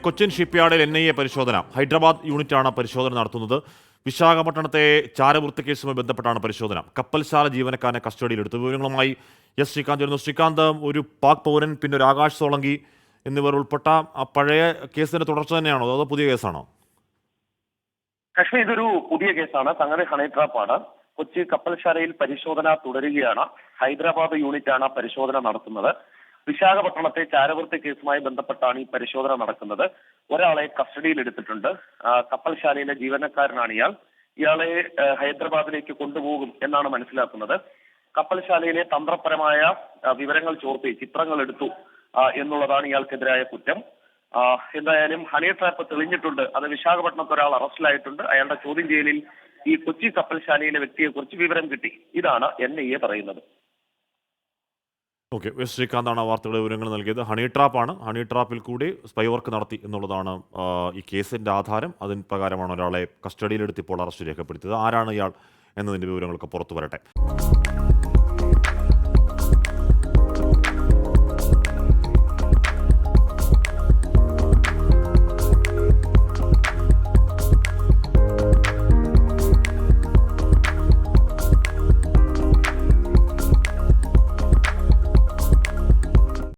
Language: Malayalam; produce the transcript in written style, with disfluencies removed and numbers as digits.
കൊച്ചിൻ ഷിപ്പ്യാർഡിൽ NIA പരിശോധന. ഹൈദരാബാദ് യൂണിറ്റാണ് പരിശോധന നടത്തുന്നത്. വിശാഖപട്ടണത്തെ ചാരവൃത്തി കേസുമായി ബന്ധപ്പെട്ടാണ് പരിശോധന. കപ്പൽശാല ജീവനക്കാരനെ കസ്റ്റഡിയിലെടുത്തു. വിവരങ്ങളുമായി ശ്രീകാന്ത് വരുന്നു. ശ്രീകാന്ത്, ഒരു പാക് പൗരൻ പിന്നെ ഒരു ആകാശ് സോളങ്കി എന്നിവർ ഉൾപ്പെട്ട ആ പഴയ കേസിന്റെ തുടർച്ച തന്നെയാണോ അതോ പുതിയ കേസാണോ? പക്ഷേ ഇതൊരു പുതിയ കേസാണ്. സംഗതി ഹണി ട്രാപ്പാണ്. കൊച്ചി കപ്പൽശാലയിൽ പരിശോധന തുടരുകയാണ്. ഹൈദരാബാദ് യൂണിറ്റാണ് പരിശോധന നടത്തുന്നത്. വിശാഖപട്ടണത്തെ ചാരവൃത്തി കേസുമായി ബന്ധപ്പെട്ടാണ് ഈ പരിശോധന നടക്കുന്നത്. ഒരാളെ കസ്റ്റഡിയിൽ എടുത്തിട്ടുണ്ട്. കപ്പൽശാലയിലെ ജീവനക്കാരനാണ് ഇയാൾ. ഇയാളെ ഹൈദരാബാദിലേക്ക് കൊണ്ടുപോകും എന്നാണ് മനസ്സിലാക്കുന്നത്. കപ്പൽശാലയിലെ തന്ത്രപരമായ വിവരങ്ങൾ ചോർത്തി ചിത്രങ്ങൾ എടുത്തു എന്നുള്ളതാണ് ഇയാൾക്കെതിരായ കുറ്റം. എന്തായാലും ഹണി ട്രാപ്പ് തെളിഞ്ഞിട്ടുണ്ട്. അത് വിശാഖപട്ടണത്ത് ഒരാൾ അറസ്റ്റിലായിട്ടുണ്ട്. അയാളുടെ ചോദ്യം ചെയ്യലിൽ ഈ കൊച്ചി കപ്പൽശാലയിലെ വ്യക്തിയെ കുറിച്ച് വിവരം കിട്ടി. ഇതാണ് NIA പറയുന്നത്. ഓക്കെ, ശ്രീകാന്താണ് വാർത്തയുടെ വിവരങ്ങൾ നൽകിയത്. ഹണി ട്രാപ്പാണ്. ഹണി ട്രാപ്പിൽ കൂടി സ്പൈ വർക്ക് നടത്തി എന്നുള്ളതാണ് ഈ കേസിന്റെ ആധാരം. അതിന് പ്രകാരമാണ് ഒരാളെ കസ്റ്റഡിയിലെടുത്ത് ഇപ്പോൾ അറസ്റ്റ് രേഖപ്പെടുത്തിയത്. ആരാണ് ഇയാൾ എന്നതിന്റെ വിവരങ്ങളൊക്കെ പുറത്തു വരട്ടെ.